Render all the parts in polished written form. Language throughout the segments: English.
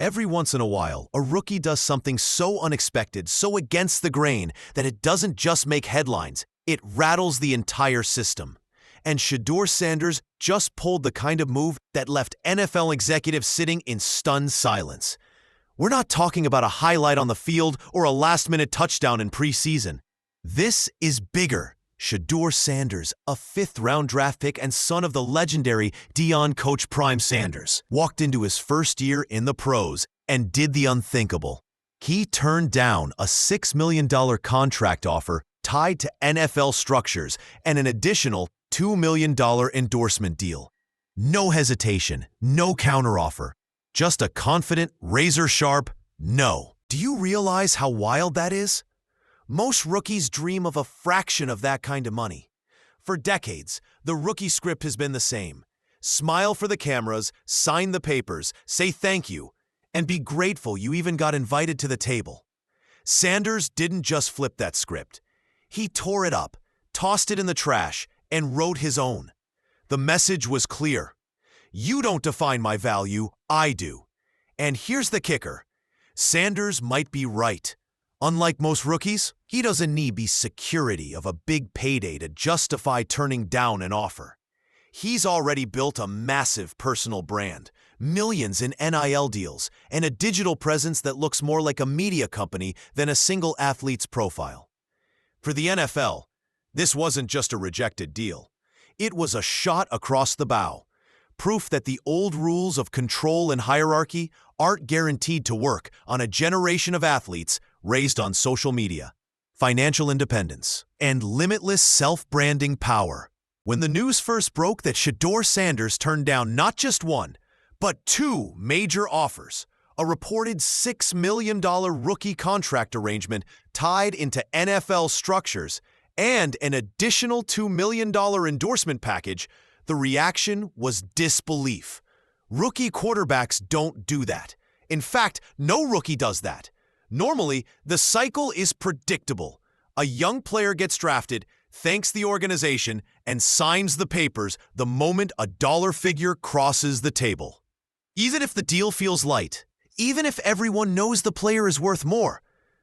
Every once in a while, a rookie does something so unexpected, so against the grain, that it doesn't just make headlines, it rattles the entire system. And Shedeur Sanders just pulled the kind of move that left NFL executives sitting in stunned silence. We're not talking about a highlight on the field or a last-minute touchdown in preseason. This is bigger. Shedeur Sanders, a fifth-round draft pick and son of the legendary Deion coach Prime Sanders, walked into his first year in the pros and did the unthinkable. He turned down a $6 million contract offer tied to NFL structures and an additional $2 million endorsement deal. No hesitation, no counteroffer, just a confident, razor-sharp no. Do you realize how wild that is? Most rookies dream of a fraction of that kind of money. For decades, the rookie script has been the same. Smile for the cameras, sign the papers, say thank you, and be grateful you even got invited to the table. Sanders didn't just flip that script. He tore it up, tossed it in the trash, and wrote his own. The message was clear. You don't define my value, I do. And here's the kicker. Sanders might be right. Unlike most rookies, he doesn't need the security of a big payday to justify turning down an offer. He's already built a massive personal brand, millions in NIL deals, and a digital presence that looks more like a media company than a single athlete's profile. For the NFL, this wasn't just a rejected deal. It was a shot across the bow, proof that the old rules of control and hierarchy aren't guaranteed to work on a generation of athletes raised on social media, financial independence, and limitless self-branding power. When the news first broke that Shedeur Sanders turned down not just one, but two major offers, a reported $6 million rookie contract arrangement tied into NFL structures, and an additional $2 million endorsement package, the reaction was disbelief. Rookie quarterbacks don't do that. In fact, no rookie does that. Normally, the cycle is predictable. A young player gets drafted, thanks the organization, and signs the papers the moment a dollar figure crosses the table. Even if the deal feels light, even if everyone knows the player is worth more.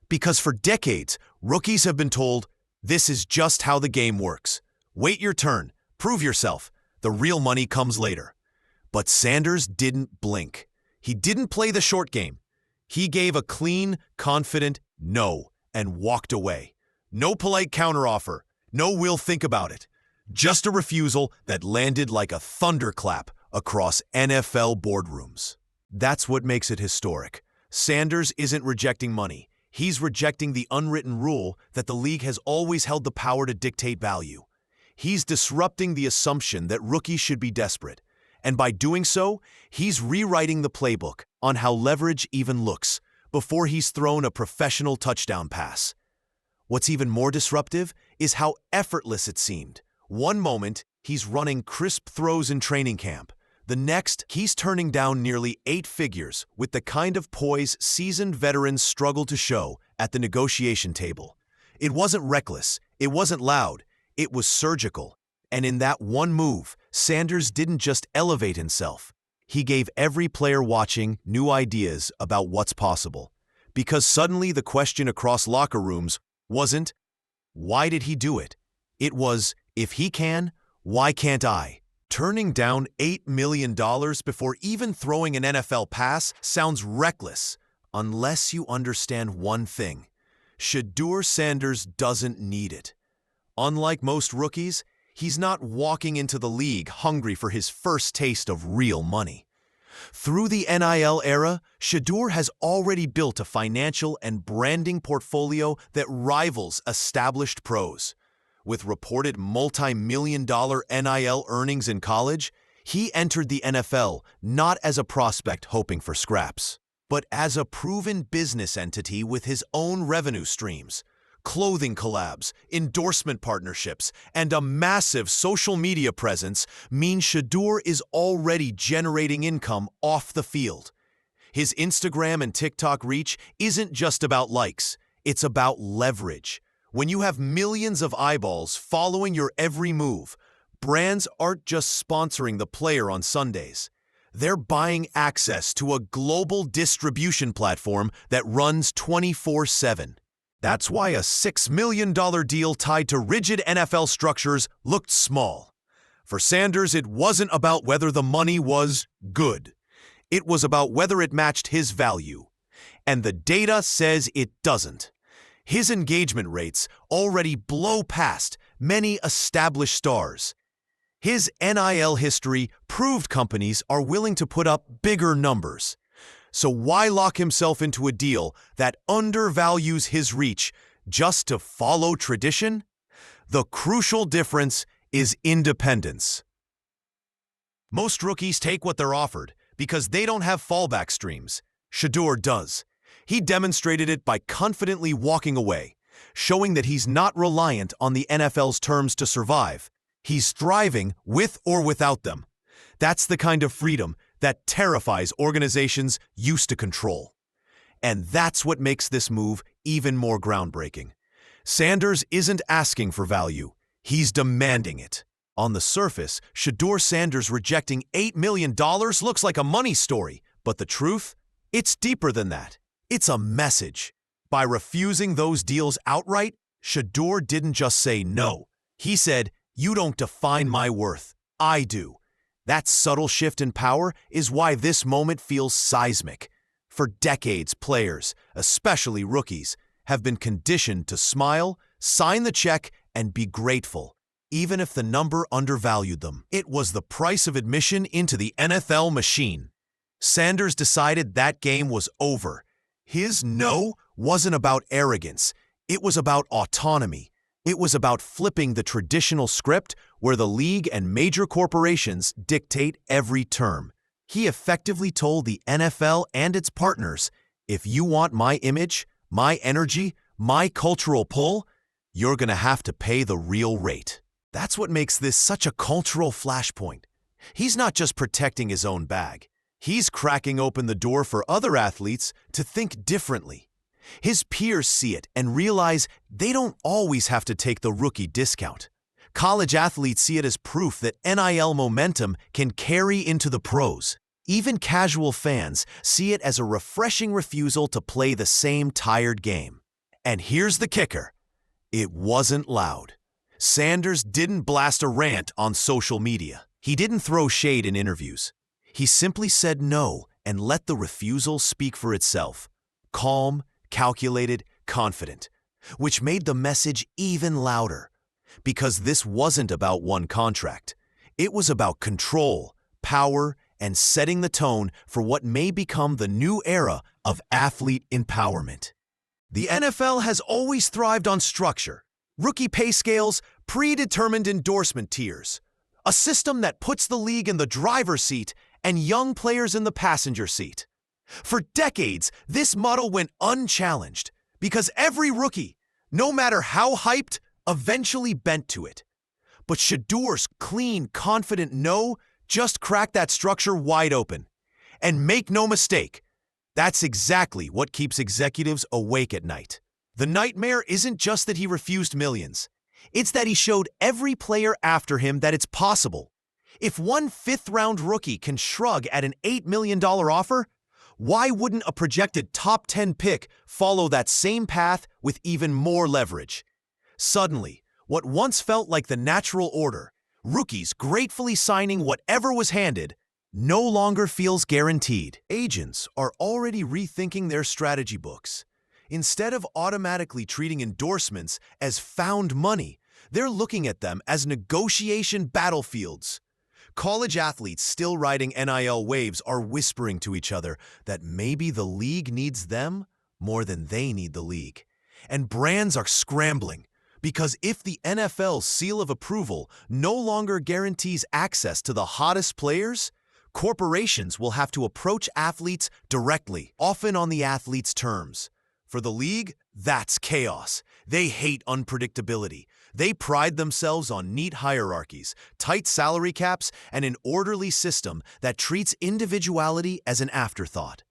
Because for decades, rookies have been told, this is just how the game works. Wait your turn, prove yourself. The real money comes later. But Sanders didn't blink. He didn't play the short game. He gave a clean, confident no and walked away. No polite counteroffer. No we'll think about it. Just a refusal that landed like a thunderclap across NFL boardrooms. That's what makes it historic. Sanders isn't rejecting money. He's rejecting the unwritten rule that the league has always held the power to dictate value. He's disrupting the assumption that rookies should be desperate. And by doing so, he's rewriting the playbook on how leverage even looks before he's thrown a professional touchdown pass. What's even more disruptive is how effortless it seemed. One moment, he's running crisp throws in training camp. The next, he's turning down nearly 8 figures with the kind of poise seasoned veterans struggle to show at the negotiation table. It wasn't reckless, it wasn't loud, it was surgical. And in that one move, Sanders didn't just elevate himself. He gave every player watching new ideas about what's possible. Because suddenly the question across locker rooms wasn't, why did he do it? It was, if he can, why can't I? Turning down $8 million before even throwing an NFL pass sounds reckless, unless you understand one thing. Shedeur Sanders doesn't need it. Unlike most rookies, he's not walking into the league hungry for his first taste of real money. Through the NIL era, Shedeur has already built a financial and branding portfolio that rivals established pros. With reported multi-million-dollar NIL earnings in college, he entered the NFL not as a prospect hoping for scraps, but as a proven business entity with his own revenue streams. Clothing collabs, endorsement partnerships, and a massive social media presence mean Shedeur is already generating income off the field. His Instagram and TikTok reach isn't just about likes, it's about leverage. When you have millions of eyeballs following your every move, brands aren't just sponsoring the player on Sundays. They're buying access to a global distribution platform that runs 24/7. That's why a $6 million deal tied to rigid NFL structures looked small. For Sanders, it wasn't about whether the money was good. It was about whether it matched his value. And the data says it doesn't. His engagement rates already blow past many established stars. His NIL history proved companies are willing to put up bigger numbers. So why lock himself into a deal that undervalues his reach just to follow tradition? The crucial difference is independence. Most rookies take what they're offered because they don't have fallback streams. Shedeur does. He demonstrated it by confidently walking away, showing that he's not reliant on the NFL's terms to survive. He's thriving with or without them. That's the kind of freedom that terrifies organizations used to control. And that's what makes this move even more groundbreaking. Sanders isn't asking for value. He's demanding it. On the surface, Shedeur Sanders rejecting $8 million looks like a money story, but the truth? It's deeper than that. It's a message. By refusing those deals outright, Shedeur didn't just say no. He said, "You don't define my worth. I do." That subtle shift in power is why this moment feels seismic. For decades, players, especially rookies, have been conditioned to smile, sign the check, and be grateful, even if the number undervalued them. It was the price of admission into the NFL machine. Sanders decided that game was over. His no wasn't about arrogance. It was about autonomy. It was about flipping the traditional script where the league and major corporations dictate every term. He effectively told the NFL and its partners, if you want my image, my energy, my cultural pull, you're going to have to pay the real rate. That's what makes this such a cultural flashpoint. He's not just protecting his own bag. He's cracking open the door for other athletes to think differently. His peers see it and realize they don't always have to take the rookie discount. College athletes see it as proof that NIL momentum can carry into the pros. Even casual fans see it as a refreshing refusal to play the same tired game. And here's the kicker. It wasn't loud. Sanders didn't blast a rant on social media. He didn't throw shade in interviews. He simply said no and let the refusal speak for itself. Calm, calculated, confident, which made the message even louder. Because this wasn't about one contract. It was about control, power, and setting the tone for what may become the new era of athlete empowerment. The NFL has always thrived on structure, rookie pay scales, predetermined endorsement tiers, a system that puts the league in the driver's seat and young players in the passenger seat. For decades, this model went unchallenged because every rookie, no matter how hyped, eventually bent to it. But Shedeur's clean, confident no just cracked that structure wide open. And make no mistake, that's exactly what keeps executives awake at night. The nightmare isn't just that he refused millions. It's that he showed every player after him that it's possible. If one fifth-round rookie can shrug at an $8 million offer, why wouldn't a projected top 10 pick follow that same path with even more leverage? Suddenly, what once felt like the natural order, rookies gratefully signing whatever was handed, no longer feels guaranteed. Agents are already rethinking their strategy books. Instead of automatically treating endorsements as found money, they're looking at them as negotiation battlefields. College athletes still riding NIL waves are whispering to each other that maybe the league needs them more than they need the league. And brands are scrambling because if the NFL's seal of approval no longer guarantees access to the hottest players, corporations will have to approach athletes directly, often on the athlete's terms. For the league, that's chaos. They hate unpredictability. They pride themselves on neat hierarchies, tight salary caps, and an orderly system that treats individuality as an afterthought.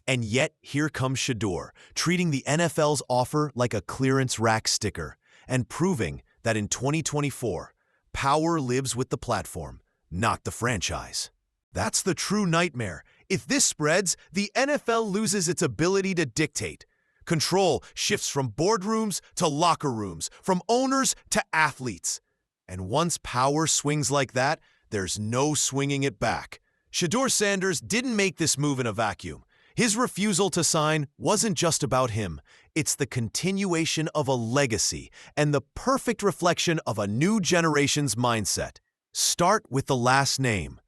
And yet, here comes Shedeur, treating the NFL's offer like a clearance rack sticker, and proving that in 2024, power lives with the platform, not the franchise. That's the true nightmare. If this spreads, the NFL loses its ability to dictate. Control shifts from boardrooms to locker rooms, from owners to athletes. And once power swings like that, there's no swinging it back. Shedeur Sanders didn't make this move in a vacuum. His refusal to sign wasn't just about him. It's the continuation of a legacy and the perfect reflection of a new generation's mindset. Start with the last name.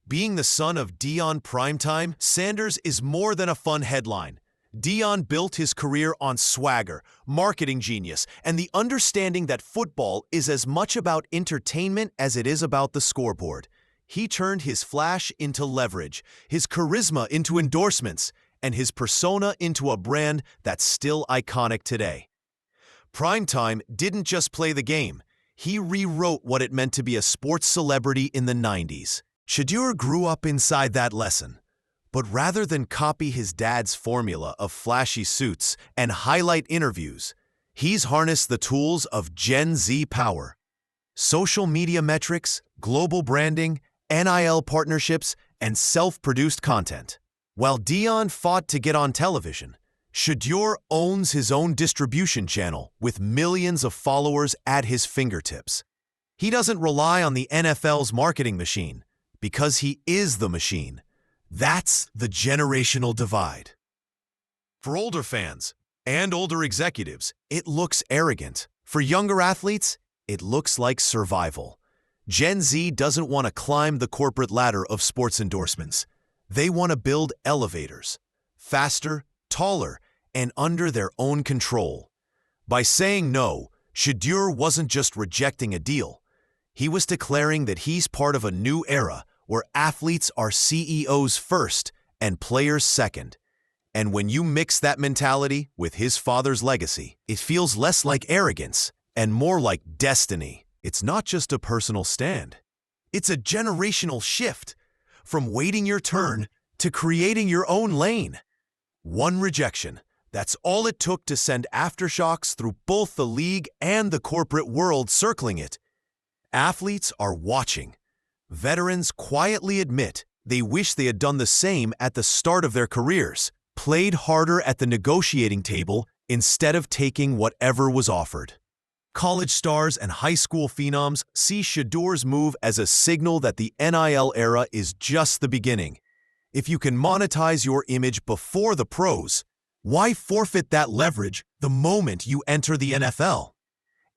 Being the son of Deion Primetime, Sanders is more than a fun headline. Deion built his career on swagger, marketing genius, and the understanding that football is as much about entertainment as it is about the scoreboard. He turned his flash into leverage, his charisma into endorsements, and his persona into a brand that's still iconic today. Primetime didn't just play the game. He rewrote what it meant to be a sports celebrity in the 90s. Shedeur grew up inside that lesson. But rather than copy his dad's formula of flashy suits and highlight interviews, he's harnessed the tools of Gen Z power. Social media metrics, global branding, NIL partnerships, and self-produced content. While Deion fought to get on television, Shedeur owns his own distribution channel with millions of followers at his fingertips. He doesn't rely on the NFL's marketing machine because he is the machine. That's the generational divide. For older fans and older executives, it looks arrogant. For younger athletes, it looks like survival. Gen Z doesn't want to climb the corporate ladder of sports endorsements. They want to build elevators, faster, taller, and under their own control. By saying no, Shedeur wasn't just rejecting a deal. He was declaring that he's part of a new era where athletes are CEOs first and players second. And when you mix that mentality with his father's legacy, it feels less like arrogance and more like destiny. It's not just a personal stand. It's a generational shift from waiting your turn to creating your own lane. One rejection. That's all it took to send aftershocks through both the league and the corporate world circling it. Athletes are watching. Veterans quietly admit they wish they had done the same at the start of their careers, played harder at the negotiating table instead of taking whatever was offered. College stars and high school phenoms see Shedeur's move as a signal that the NIL era is just the beginning. If you can monetize your image before the pros, why forfeit that leverage the moment you enter the NFL?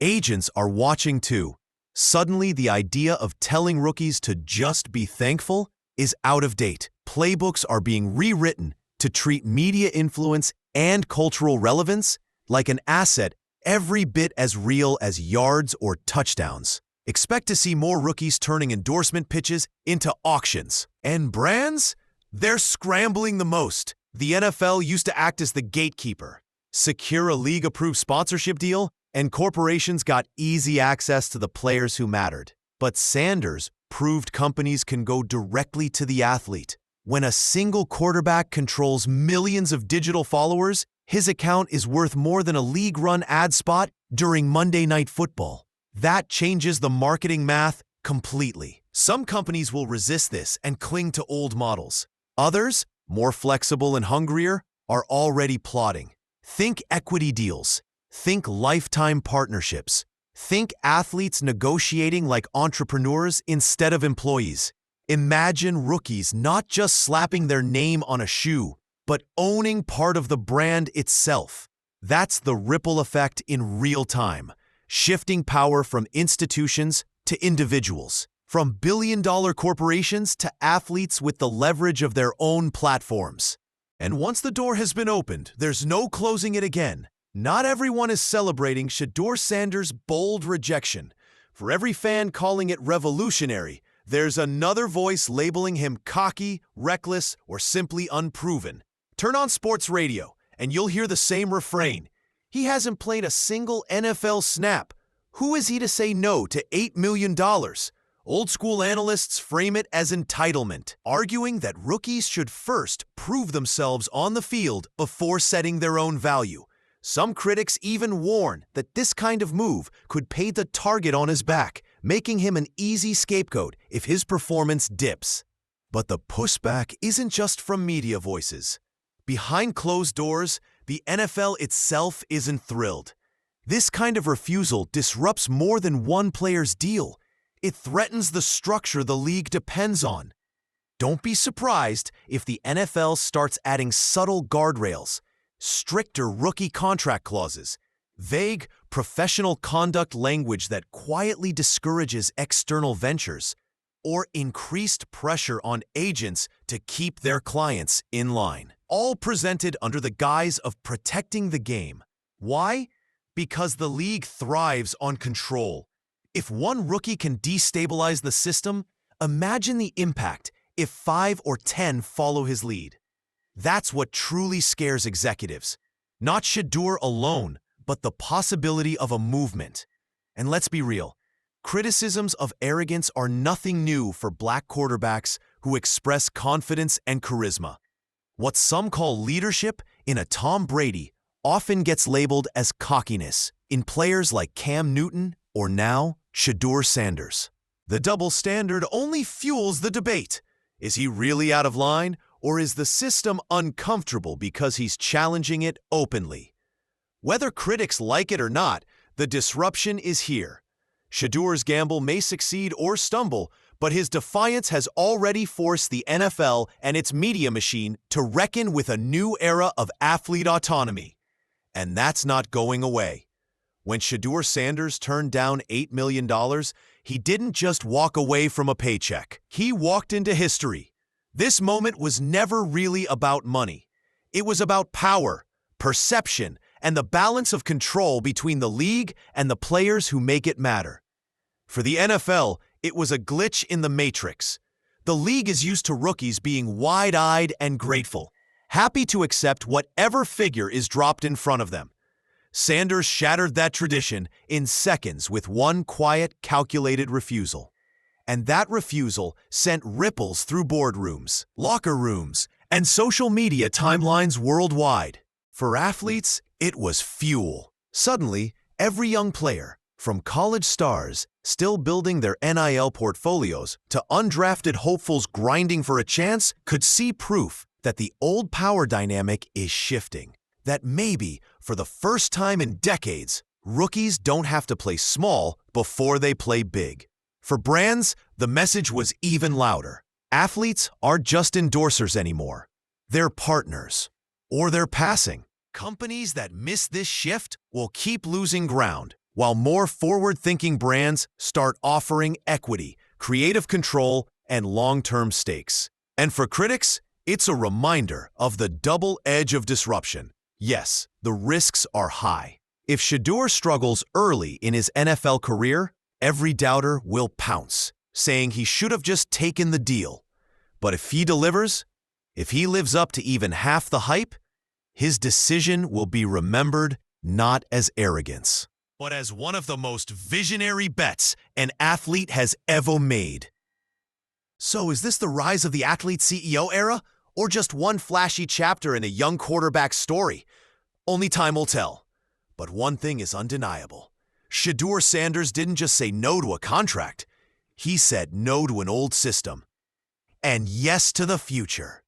Agents are watching too. Suddenly, the idea of telling rookies to just be thankful is out of date. Playbooks are being rewritten to treat media influence and cultural relevance like an asset every bit as real as yards or touchdowns. Expect to see more rookies turning endorsement pitches into auctions. And brands? They're scrambling the most. The NFL used to act as the gatekeeper. Secure a league-approved sponsorship deal, and corporations got easy access to the players who mattered. But Sanders proved companies can go directly to the athlete. When a single quarterback controls millions of digital followers, his account is worth more than a league-run ad spot during Monday Night Football. That changes the marketing math completely. Some companies will resist this and cling to old models. Others, more flexible and hungrier, are already plotting. Think equity deals. Think lifetime partnerships. Think athletes negotiating like entrepreneurs instead of employees. Imagine rookies not just slapping their name on a shoe, but owning part of the brand itself. That's the ripple effect in real time, shifting power from institutions to individuals, from billion-dollar corporations to athletes with the leverage of their own platforms. And once the door has been opened, there's no closing it again. Not everyone is celebrating Shedeur Sanders' bold rejection. For every fan calling it revolutionary, there's another voice labeling him cocky, reckless, or simply unproven. Turn on sports radio, and you'll hear the same refrain. He hasn't played a single NFL snap. Who is he to say no to $8 million? Old school analysts frame it as entitlement, arguing that rookies should first prove themselves on the field before setting their own value. Some critics even warn that this kind of move could pay the target on his back, making him an easy scapegoat if his performance dips. But the pushback isn't just from media voices. Behind closed doors, the NFL itself isn't thrilled. This kind of refusal disrupts more than one player's deal. It threatens the structure the league depends on. Don't be surprised if the NFL starts adding subtle guardrails, stricter rookie contract clauses, vague professional conduct language that quietly discourages external ventures, or increased pressure on agents to keep their clients in line. All presented under the guise of protecting the game. Why? Because the league thrives on control. If one rookie can destabilize the system, imagine the impact if 5 or 10 follow his lead. That's what truly scares executives. Not Shedeur alone, but the possibility of a movement. And let's be real, criticisms of arrogance are nothing new for black quarterbacks who express confidence and charisma. What some call leadership in a Tom Brady often gets labeled as cockiness in players like Cam Newton or now Shedeur Sanders. The double standard only fuels the debate. Is he really out of line, or is the system uncomfortable because he's challenging it openly? Whether critics like it or not, the disruption is here. Shedeur's gamble may succeed or stumble, but his defiance has already forced the NFL and its media machine to reckon with a new era of athlete autonomy. And that's not going away. When Shedeur Sanders turned down $8 million, he didn't just walk away from a paycheck. He walked into history. This moment was never really about money. It was about power, perception, and the balance of control between the league and the players who make it matter. For the NFL, it was a glitch in the matrix. The league is used to rookies being wide-eyed and grateful, happy to accept whatever figure is dropped in front of them. Sanders shattered that tradition in seconds with one quiet, calculated refusal. And that refusal sent ripples through boardrooms, locker rooms, and social media timelines worldwide. For athletes, it was fuel. Suddenly, every young player, from college stars still building their NIL portfolios to undrafted hopefuls grinding for a chance, could see proof that the old power dynamic is shifting. That maybe, for the first time in decades, rookies don't have to play small before they play big. For brands, the message was even louder. Athletes aren't just endorsers anymore. They're partners. Or they're passing. Companies that miss this shift will keep losing ground, while more forward-thinking brands start offering equity, creative control, and long-term stakes. And for critics, it's a reminder of the double edge of disruption. Yes, the risks are high. If Shedeur struggles early in his NFL career, every doubter will pounce, saying he should have just taken the deal. But if he delivers, if he lives up to even half the hype, his decision will be remembered not as arrogance, but as one of the most visionary bets an athlete has ever made. So is this the rise of the athlete CEO era, or just one flashy chapter in a young quarterback's story? Only time will tell. But one thing is undeniable. Shedeur Sanders didn't just say no to a contract. He said no to an old system. And yes to the future.